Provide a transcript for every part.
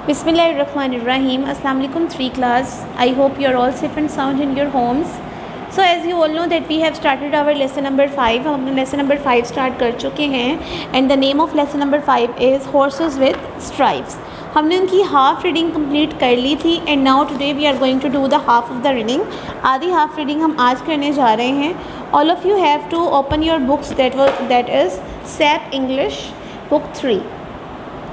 Bismillahirrahmanirrahim. Assalamu alaikum 3 class. I hope you are all safe and sound in your homes. So as you all know that we have started our lesson number 5. हम lesson number 5 start कर चुके हैं and the name of lesson number 5 is horses with stripes. हमने उनकी half reading complete कर ली थी and now today we are going to do the half of the reading. आधी हाफ रीडिंग हम आज करने जा रहे हैं. All of you have to open your books that is SAP English book 3.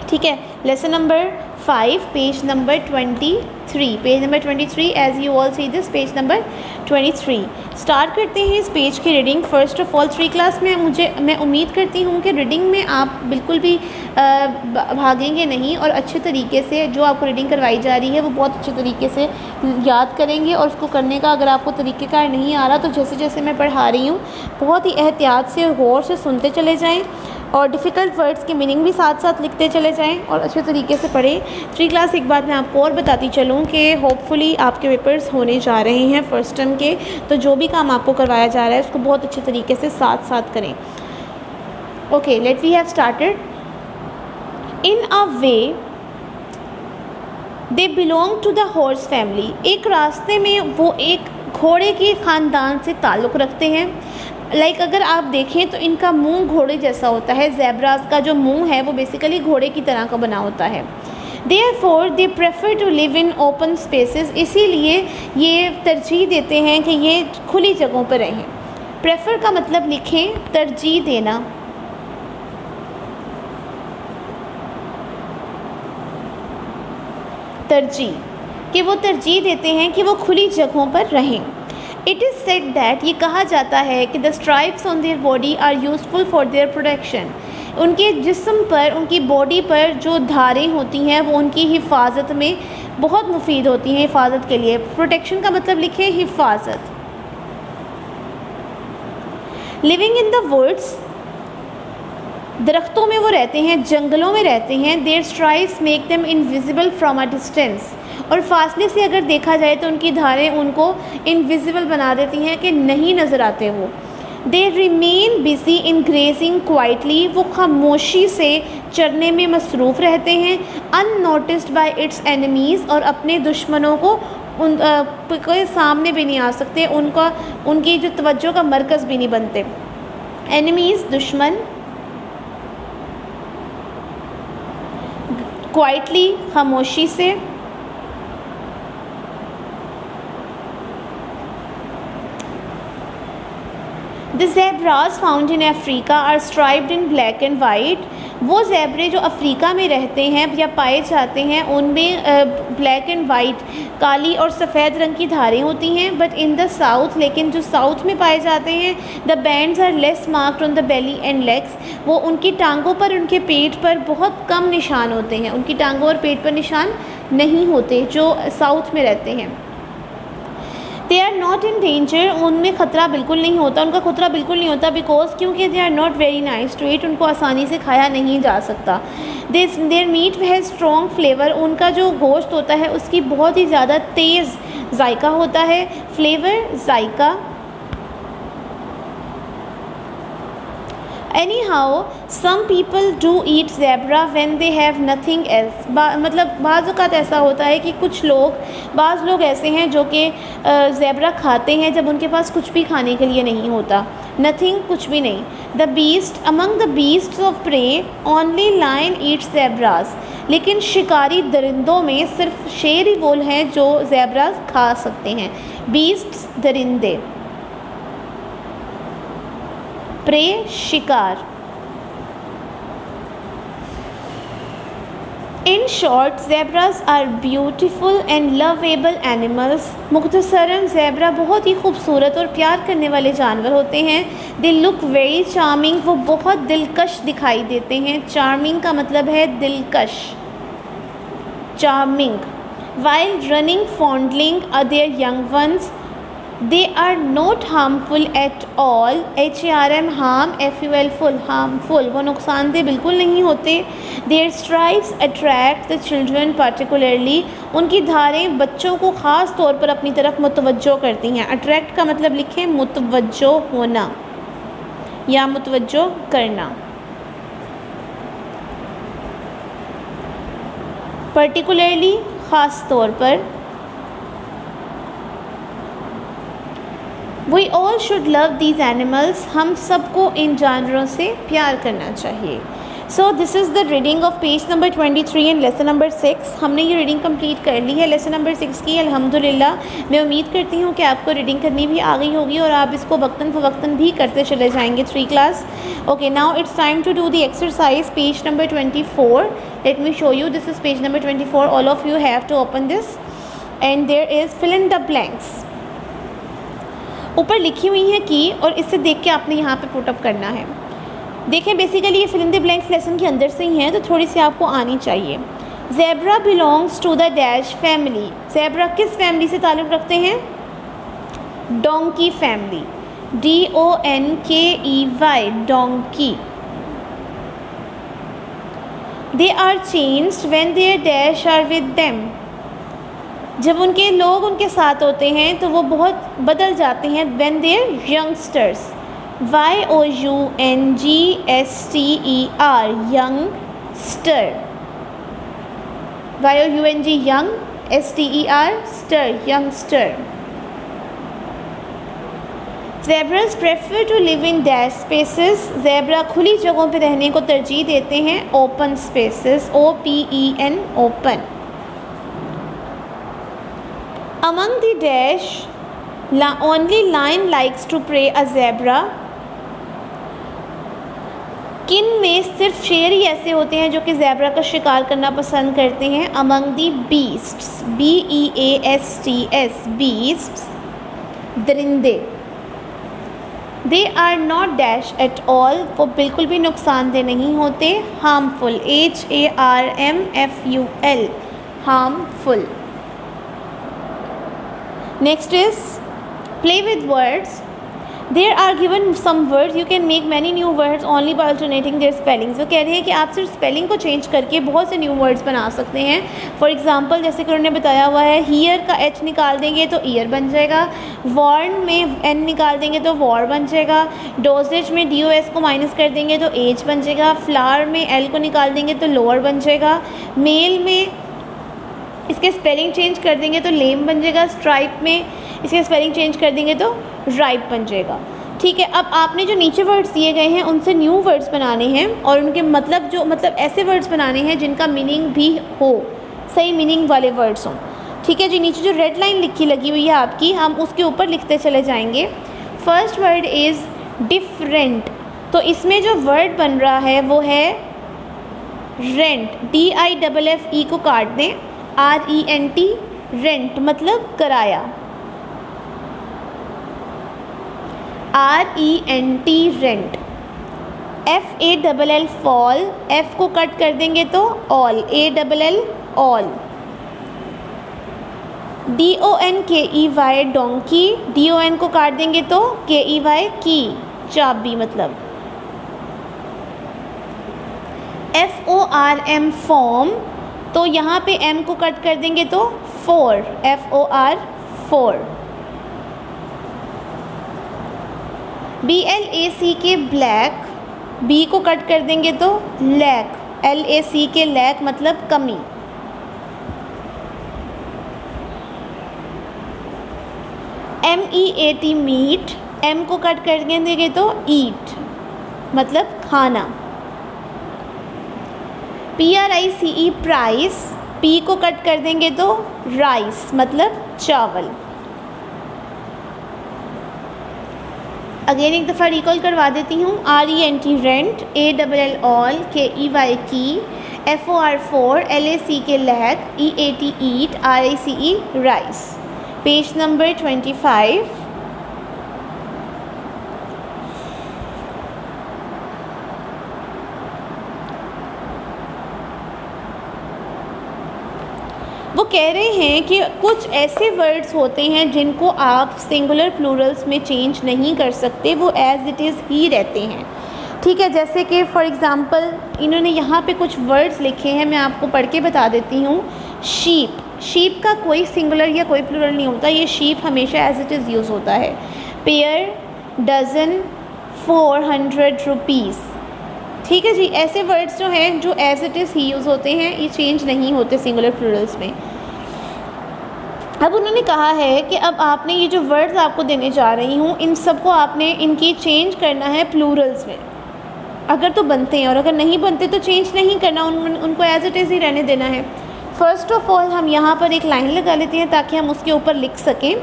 ठीक है. Lesson number 5 page number 23 as you all see this page number 23. Start करते हैं इस पेज की reading. First of all 3 class में मैं उम्मीद करती हूँ कि रीडिंग में आप बिल्कुल भी भागेंगे नहीं और अच्छे तरीके से जो आपको रीडिंग करवाई जा रही है वो बहुत अच्छे तरीके से याद करेंगे. और उसको करने का अगर आपको तरीक़ेकार नहीं आ रहा तो जैसे जैसे मैं पढ़ा रही हूँ बहुत ही एहतियात से गौर से सुनते चले जाएँ और डिफ़िकल्ट वर्ड्स की मीनिंग भी साथ साथ लिखते चले जाएं और अच्छे तरीके से पढ़ें. 3 क्लास एक बात मैं आपको और बताती चलूँ कि होपफुली आपके पेपर्स होने जा रहे हैं फर्स्ट टर्म के, तो जो भी काम आपको करवाया जा रहा है उसको बहुत अच्छे तरीके से साथ साथ करें. Okay, let we have started. In a way they belong to the horse family. एक रास्ते में वो एक घोड़े के ख़ानदान से ताल्लुक़ रखते हैं. अगर आप देखें तो इनका मुंह घोड़े जैसा होता है. ज़ेब्रास का जो मुंह है वो बेसिकली घोड़े की तरह का बना होता है. Therefore they prefer to live in open spaces. इसीलिए ये तरजीह देते हैं कि ये खुली जगहों पर रहें. प्रेफर का मतलब लिखें तरजीह देना. तरजीह कि वो तरजीह देते हैं कि वो खुली जगहों पर रहें. इट इज़ सेड दैट ये कहा जाता है कि the stripes on their body are useful for their protection. उनके जिस्म पर, उनकी बॉडी पर जो धारें होती हैं वो उनकी हिफाजत में बहुत मुफीद होती हैं. हिफाजत के लिए प्रोटेक्शन का मतलब लिखें हिफाजत. लिविंग इन द वुड्स, दरख्तों में वो रहते हैं, जंगलों में रहते हैं. Their stripes make them invisible from a distance. और फासले से अगर देखा जाए तो उनकी धारें उनको इनविजिबल बना देती हैं कि नहीं नज़र आते वो. They remain busy in grazing quietly. वो खामोशी से चरने में मसरूफ़ रहते हैं. Unnoticed bye it's enemies. और अपने दुश्मनों को कोई सामने भी नहीं आ सकते. उनकी जो तवज्जो का मरकज़ भी नहीं बनते. एनिमीज़ दुश्मन. क्वाइटली खामोशी से. The zebras found in Africa are striped in black and white. वो ज़ेब्रे जो अफ्रीका में रहते हैं या पाए जाते हैं उनमें ब्लैक एंड वाइट, काली और सफ़ेद रंग की धारें होती हैं. बट इन द साउथ, लेकिन जो साउथ में पाए जाते हैं, the bands are less marked on the belly and legs. वो उनकी टांगों पर, उनके पेट पर बहुत कम निशान होते हैं. उनकी टांगों और पेट पर निशान नहीं होते जो साउथ में रहते हैं. They are not in danger. उनमें ख़तरा बिल्कुल नहीं होता, उनका खतरा बिल्कुल नहीं होता. बिकॉज क्योंकि they are not very nice to eat. उनको आसानी से खाया नहीं जा सकता. Their meat has strong flavour. उनका जो गोश्त होता है उसकी बहुत ही ज़्यादा तेज़ जायका होता है. फ्लेवर जायका. Anyhow some people do eat zebra when they have nothing else. मतलब बाज़ औक़ात ऐसा होता है कि बाज़ लोग ऐसे हैं जो कि ज़ेब्रा खाते हैं जब उनके पास कुछ भी खाने के लिए नहीं होता. नथिंग कुछ भी नहीं. The beast among the beasts of prey only lion eats zebras. लेकिन शिकारी दरिंदों में सिर्फ शेर ही वो हैं जो ज़ेब्रास खा सकते हैं. बीस्ट्स दरिंदे. प्रे शिकार. In short zebras are beautiful and lovable animals. मुख्तसरन ज़ेब्रा बहुत ही खूबसूरत और प्यार करने वाले जानवर होते हैं. They look very charming. वो बहुत दिलकश दिखाई देते हैं. चार्मिंग का मतलब है दिलकश. Charming. While running fondling their young ones. They are not harmful at all. HARM harm, FUL ful, harmful. वो नुकसानदेह बिल्कुल नहीं होते. Their stripes attract the children particularly. उनकी धारें बच्चों को ख़ास तौर पर अपनी तरफ मुतवज्जो करती हैं. अट्रैक्ट का मतलब लिखें मुतवज्जो होना या मुतवज्जो करना. पर्टिकुलरली ख़ास तौर पर। We all should love these animals, हम सबको इन जानवरों से प्यार करना चाहिए। So this is the reading of page number 23 and lesson number 6। हमने ये रीडिंग कंप्लीट कर ली है लेसन नंबर 6 की, अल्हम्दुलिल्लाह। मैं उम्मीद करती हूँ कि आपको रीडिंग करनी भी आ गई होगी और आप इसको वक्तन फ़वक्तन भी करते चले जाएंगे 3 class. Okay, now it's time to do the exercise page number 24। Let me show you, this is page number 24। All of you have to open this and there is fill in the blanks. ऊपर लिखी हुई है की और इससे देख के आपने यहाँ पे पुट अप करना है। देखें, बेसिकली ये fill in the blanks lesson के अंदर से ही हैं, तो थोड़ी सी आपको आनी चाहिए। Zebra belongs to the dash family. Zebra किस फैमिली से ताल्लुक़ रखते हैं? Donkey family, DONKEY, donkey. They are changed when their dash are with them. जब उनके लोग उनके साथ होते हैं तो वो बहुत बदल जाते हैं। When their youngsters, YOUNGSTER, youngster, YOUNG, young, STER, stir, youngster. Zebras prefer to live in dash spaces. Zebra खुली जगहों पे रहने को तरजीह देते हैं। Open spaces, OPEN, open. Among the dash, only lion likes to prey a zebra. किन में सिर्फ शेर ही ऐसे होते हैं जो कि ज़ेब्रा का शिकार करना पसंद करते हैं? Among the beasts, BEASTS, beasts, दरिंदे। They are not dash at all, वो बिल्कुल भी नुकसानदेह नहीं होते। Harmful, HARMFUL, harmful. Next is play with words. There are given some words, you can make many new words only by alternating their spellings. वो कह रहे हैं कि आप सिर्फ स्पेलिंग को चेंज करके बहुत से न्यू वर्ड्स बना सकते हैं। फॉर एग्जांपल, जैसे कि उन्होंने बताया हुआ है, हीयर का H निकाल देंगे तो ईयर बन जाएगा। वॉर्न में N निकाल देंगे तो वॉर बन जाएगा। डोजेज में DOS को माइनस कर देंगे तो एज बन जाएगा। फ्लावर में L को निकाल देंगे तो लोअर बन जाएगा। मेल में इसके स्पेलिंग चेंज कर देंगे तो लेम बन जाएगा। स्ट्राइप में इसके स्पेलिंग चेंज कर देंगे तो राइप बन जाएगा। ठीक है, अब आपने जो नीचे वर्ड्स दिए गए हैं उनसे न्यू वर्ड्स बनाने हैं और उनके मतलब ऐसे वर्ड्स बनाने हैं जिनका मीनिंग भी हो, सही मीनिंग वाले वर्ड्स हों। ठीक है जी, नीचे जो रेड लाइन लगी हुई है आपकी, हम उसके ऊपर लिखते चले जाएंगे। फर्स्ट वर्ड इज़ डिफरेंट, तो इसमें जो वर्ड बन रहा है वो है रेंट। DIFFE को काट दें, RENT, रेंट मतलब किराया। RENT, rent. FALL, fall, F को कट कर देंगे तो all, ALL, all. DONKEY, donkey, DON को काट देंगे तो KEY, की, चाबी मतलब। FORM, फॉर्म, तो यहाँ पे M को कट कर देंगे तो four, FOR, four. BLACK, black, B को कट कर देंगे तो लैक, LACK, लैक मतलब कमी। MEAT, मीट, M को कट कर देंगे तो ईट मतलब खाना। PRICE, प्राइस, P को कट कर देंगे तो राइस मतलब चावल। अगेन एक दफ़ा रिकॉल करवा देती हूँ। RENT, rent, ALL, all, KEY, key, FOR, for, LACK, lack, EAT, eat, RICE, rice. Page number 25। वो कह रहे हैं कि कुछ ऐसे वर्ड्स होते हैं जिनको आप सिंगुलर प्लूरल्स में चेंज नहीं कर सकते, वो एज़ इट इज़ ही रहते हैं। ठीक है, जैसे कि फॉर एग्ज़ाम्पल इन्होंने यहाँ पे कुछ वर्ड्स लिखे हैं, मैं आपको पढ़ के बता देती हूँ। शीप, शीप का कोई सिंगुलर या कोई प्लूरल नहीं होता, ये शीप हमेशा एज इट इज़ यूज़ होता है। Pair, dozen, 400 rupees. ठीक है जी। ऐसे वर्ड्स जो हैं जो एज इट इज़ ही यूज़ होते हैं, ये चेंज नहीं होते सिंगुलर प्लूरल्स में। अब उन्होंने कहा है कि अब आपने ये जो वर्ड्स आपको देने जा रही हूँ, इन सब को आपने इनकी चेंज करना है प्लूरल्स में, अगर तो बनते हैं, और अगर नहीं बनते तो चेंज नहीं करना, उनको एज इट इज़ ही रहने देना है। फ़र्स्ट ऑफ ऑल हम यहाँ पर एक लाइन लगा लेते हैं ताकि हम उसके ऊपर लिख सकें।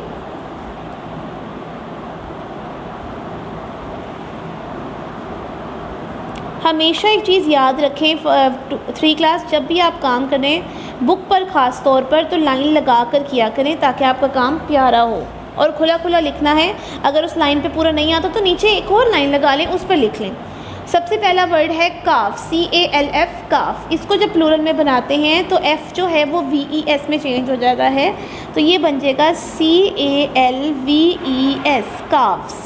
हमेशा एक चीज़ याद रखें, 3 क्लास जब भी आप काम करें बुक पर ख़ास तौर पर, तो लाइन लगा कर किया करें ताकि आपका काम प्यारा हो, और खुला खुला लिखना है। अगर उस लाइन पे पूरा नहीं आता तो नीचे एक और लाइन लगा लें, उस पर लिख लें। सबसे पहला वर्ड है काफ, CALF, काफ। इसको जब प्लूरल में बनाते हैं तो F जो है वो VES में चेंज हो जाता है, तो ये बन जाएगा CALVES, calves.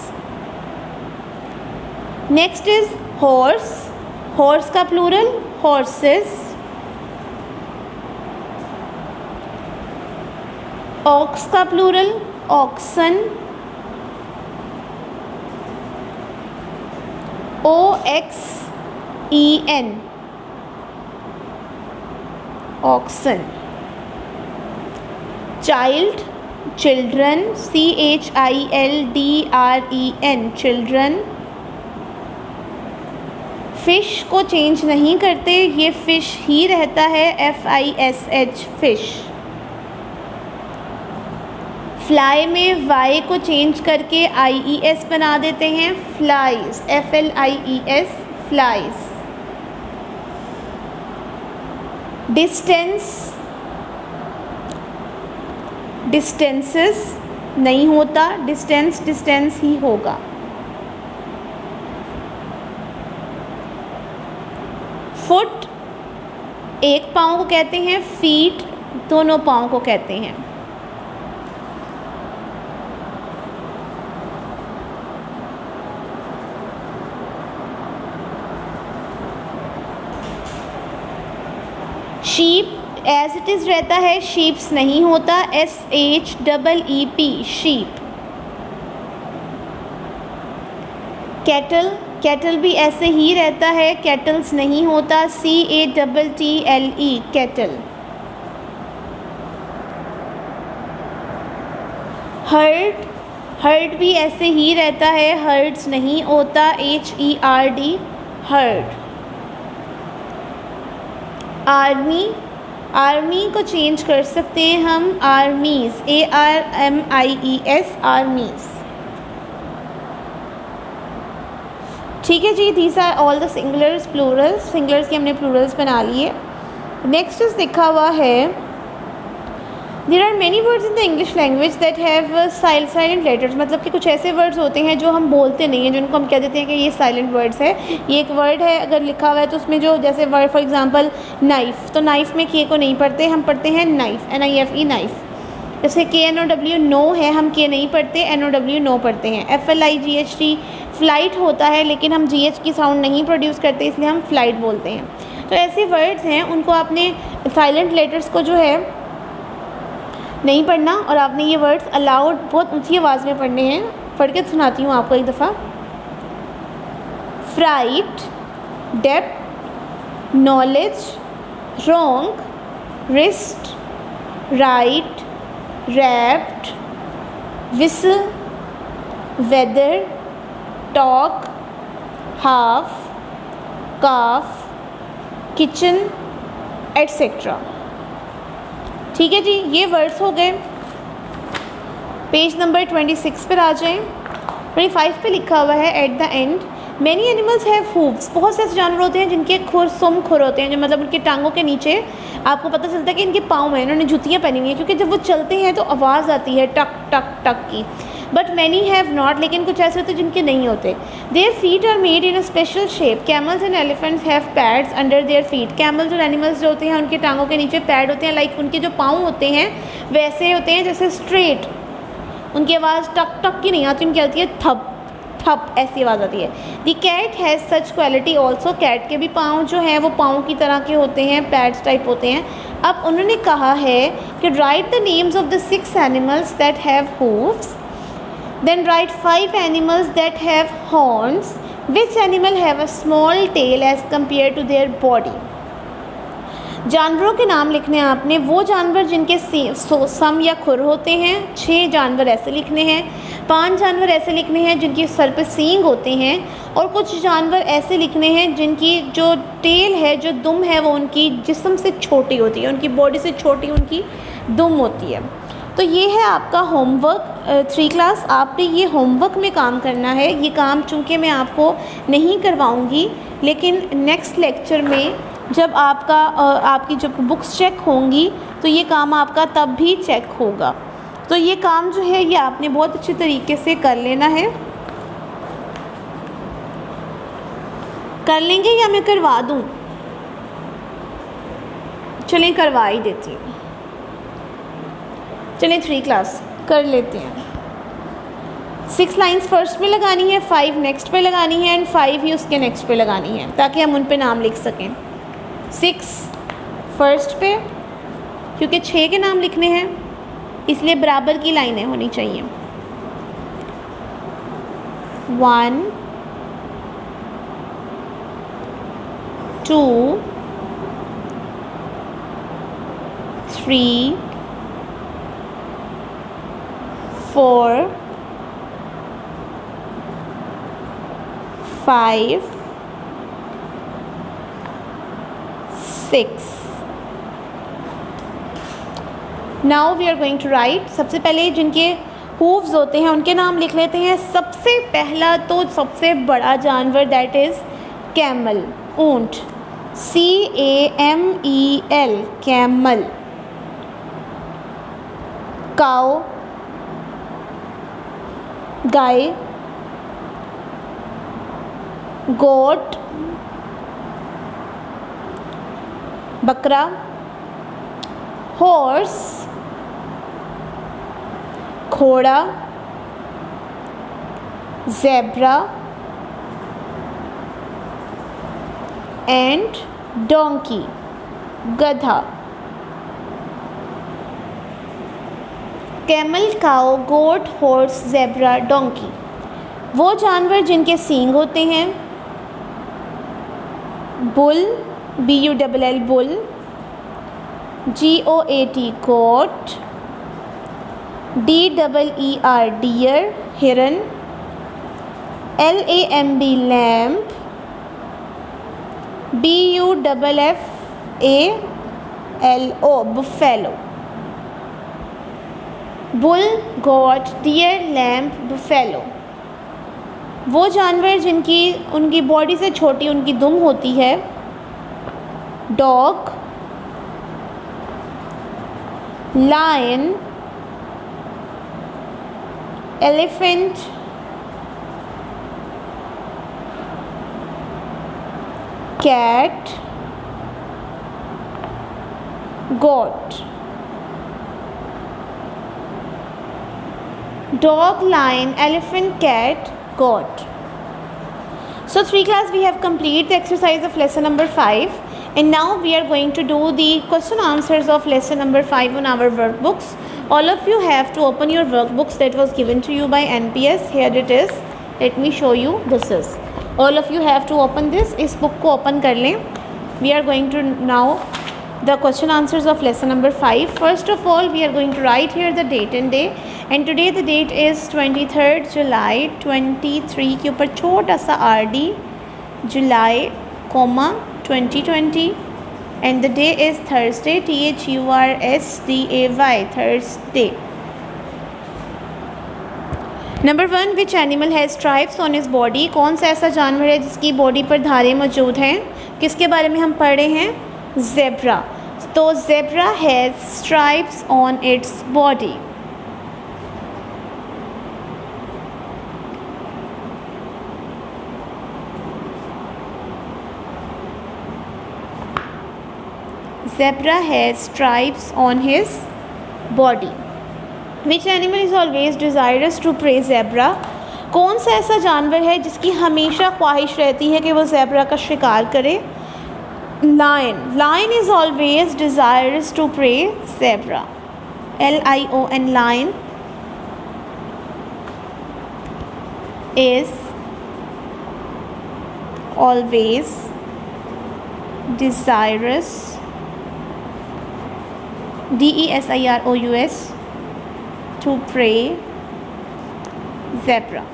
Next is horse, horse का प्लूरल हॉर्सेस। ऑक्स का plural oxen, OXEN, oxen. Child, children, CHILDREN, children. Fish को चेंज नहीं करते, ये फ़िश ही रहता है, FISH, फ़िश। फ्लाई में वाई को चेंज करके IES बना देते हैं, flies, FLIES, flies. Distance, distances नहीं होता, डिस्टेंस डिस्टेंस ही होगा। फुट, एक पाँव को कहते हैं, फीट दोनों पाँव को कहते हैं। शीप एज इट इज़ रहता है, शीप्स नहीं होता, SHEEP, शीप। कैटल, कैटल भी ऐसे ही रहता है, कैटल्स नहीं होता, CATTLE, कैटल। हर्ड, हर्ड भी ऐसे ही रहता है, हर्ड्स नहीं होता, HERD, हर्ड। आर्मी, आर्मी को चेंज कर सकते हैं हम, आर्मीज़, ARMIES, आर्मीज़। ठीक है जी। These are all the singulars, plurals. Singulars के हमने प्लूरल्स बना लिए। नेक्स्ट इज लिखा हुआ है there are many words in the English language that have silent letters, मतलब कि कुछ ऐसे वर्ड्स होते हैं जो हम बोलते नहीं हैं, जिनको हम कह देते हैं कि ये साइलेंट वर्ड्स है। ये एक वर्ड है, अगर लिखा हुआ है तो उसमें जो जैसे वर्ड फॉर एग्जांपल नाइफ़, तो नाइफ़ में के को नहीं पढ़ते, हम पढ़ते हैं नाइफ़, NIFE, नाइफ़। जैसे KNOW नो है, हम के नहीं पढ़ते, NOW नो पढ़ते हैं। FLIGHT फ़्लाइट होता है, लेकिन हम GH की साउंड नहीं प्रोड्यूस करते, इसलिए हम फ़्लाइट बोलते हैं। तो ऐसे वर्ड्स हैं, उनको आपने साइलेंट लेटर्स को जो है नहीं पढ़ना, और आपने ये वर्ड्स अलाउड बहुत ऊंची आवाज़ में पढ़ने हैं। पढ़ के सुनाती हूँ आपको एक दफ़ा। Fright, depth, knowledge, wrong, wrist, write, wrapped, whistle, weather, talk, half, calf, kitchen, etcetera. ठीक है जी। ये वर्ड्स हो गए। पेज नंबर 26 पर आ जाएं। 25 पे लिखा हुआ है at the end, many animals have hooves. बहुत से ऐसे जानवर होते हैं जिनके खुर होते हैं, जो मतलब उनके टांगों के नीचे आपको पता चलता है कि इनके पाँव हैं, इन्होंने जूतियाँ पहनी हुई हैं, क्योंकि जब वो चलते हैं तो आवाज़ आती है टक टक टक की। बट मैनी हैव नॉट, लेकिन कुछ ऐसे होते हैं जिनके नहीं होते। Their feet are made in a special shape. Camels and elephants have pads under their feet. Camels और एनिमल्स जो होते हैं उनके टांगों के नीचे पैड होते हैं, लाइक उनके जो पाँव होते हैं वैसे होते हैं जैसे स्ट्रेट। उनकी आवाज़ टक टक की नहीं आती, उनकी आती है थप थप, ऐसी आवाज़ आती है। The cat has such quality also. Cat के भी पाँव जो हैं वो पाँव की तरह के होते हैं, पैड्स टाइप होते हैं। अब उन्होंने कहा है कि write the names of the 6 animals that have hooves, then write 5 animals that have horns which animal have a small tail as compare to their body. जानवरों के नाम लिखने हैं आपने, वो जानवर जिनके सम या खुर होते हैं, 6 जानवर ऐसे लिखने हैं, 5 जानवर ऐसे लिखने हैं जिनके सर पे सींग होते हैं, और कुछ जानवर ऐसे लिखने हैं जिनकी जो टेल है, जो दुम है, वो उनकी जिस्म से छोटी होती है, उनकी बॉडी से छोटी उनकी दुम होती है। तो ये है आपका होमवर्क 3 क्लास। आपने ये होमवर्क में काम करना है। ये काम चूँकि मैं आपको नहीं करवाऊँगी, लेकिन नेक्स्ट लेक्चर में जब आपकी जब बुक्स चेक होंगी तो ये काम आपका तब भी चेक होगा। तो ये काम जो है ये आपने बहुत अच्छे तरीके से कर लेना है। कर लेंगे या मैं करवा दूँ? चलें करवा ही देती हूँ। चलें 3 क्लास कर लेते हैं। 6 लाइंस फर्स्ट में लगानी है, 5 नेक्स्ट पे लगानी है, एंड 5 ही उसके नेक्स्ट पे लगानी है, ताकि हम उन पे नाम लिख सकें। 6 फर्स्ट पे, क्योंकि 6 के नाम लिखने हैं इसलिए बराबर की लाइनें होनी चाहिए। 1 2 3 4 5 6। Now we are going to write. सबसे पहले जिनके हूव्स होते हैं उनके नाम लिख लेते हैं। सबसे पहला तो सबसे बड़ा जानवर दैट इज़ कैमल, ऊंट, CAMEL, कैमल। काऊ, गाय, गोट, बकरा, हॉर्स, घोड़ा, ज़ेब्रा एंड डोंकी, गधा। Camel, cow, goat, horse, zebra, donkey. वो जानवर जिनके सींग होते हैं, bull, BULL bull, GOAT goat, DEER deer, हिरन, LAMB lamb, BUFFALO buffalo. Bull, goat, deer, lamb, buffalo. वो जानवर जिनकी उनकी बॉडी से छोटी उनकी दुम होती है, dog, lion, elephant, cat, goat. Dog, lion, elephant, cat, goat. So 3 class we have completed the exercise of lesson number 5, and now we are going to do the question answers of lesson number 5 on our workbooks. All of you have to open your workbooks that was given to you by NPS. Here it is. Let me show you. This is. All of you have to open this. इस book को open कर लें. We are going to now the question answers of lesson number 5. First of all, we are going to write here the date and day, and today the date is 23rd July 23 के ऊपर छोटा सा RD, July, 2020, and the day is Thursday, THURSDAY, Thursday. Number 1, which animal has stripes on his body? कौन सा ऐसा जानवर है जिसकी बॉडी पर धारें मौजूद हैं? किसके बारे में हम पढ़ रहे हैं? ज़ेब्रा। तो zebra has stripes on its body. Zebra has stripes on his body. Which animal is always desirous to prey zebra? कौन सा ऐसा जानवर है जिसकी हमेशा ख्वाहिश रहती है कि वो ज़ेब्रा का शिकार करे? Lion. Lion is always desirous to prey zebra. LION. Lion is always desirous, DESIROUS, to prey zebra.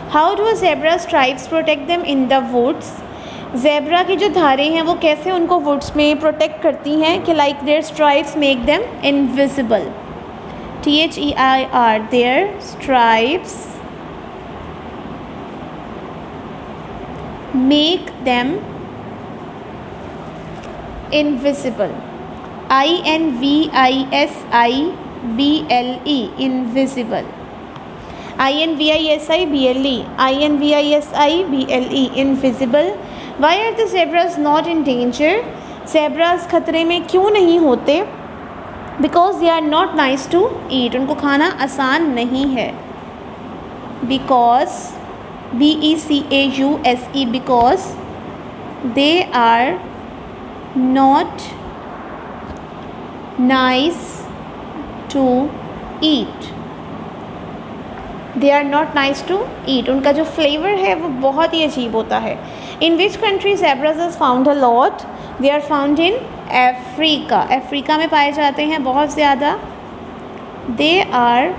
How do a zebra stripes protect them in the woods? Zebra की जो धारें हैं वो कैसे उनको वुड्स में प्रोटेक्ट करती हैं कि like their stripes make them invisible, THEIR, their stripes make them invisible, INVISIBLE, invisible, INVISIBLE, invisible. Why are the zebras not in danger? Zebras खतरे में क्यों नहीं होते? Because they are not nice to eat. उनको खाना आसान नहीं है. Because, BECAUSE, because they are not nice to eat. They are not nice to eat. उनका जो फ्लेवर है वो बहुत ही अजीब होता है. In which country zebras is found a lot? They are found in Africa. Africa में पाए जाते हैं बहुत ज़्यादा. They are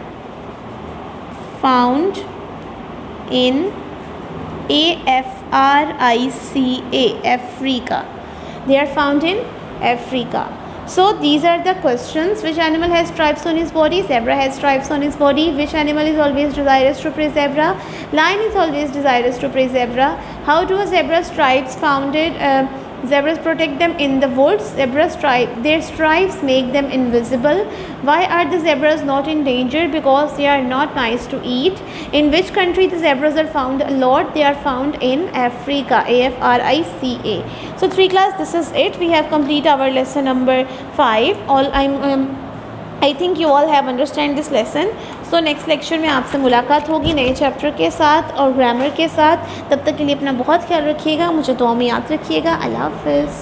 found in AFRICA, Africa. They are found in Africa. So these are the questions. Which animal has stripes on his body? Zebra has stripes on his body. Which animal is always desirous to prey zebra? Lion is always desirous to prey zebra. How do a zebra stripes founded? Zebras protect them in the woods. Their stripes make them invisible. Why are the zebras not in danger? Because they are not nice to eat. In which country the zebras are found a lot? They are found in Africa, AFRICA. So 3 class, this is it. We have completed our lesson number 5. I think you all have understand this lesson. So next lecture में आपसे मुलाकात होगी नए chapter के साथ और grammar के साथ. तब तक के लिए अपना बहुत ख्याल रखिएगा. मुझे दुआ में याद रखिएगा. अल्लाह हाफ़िज़.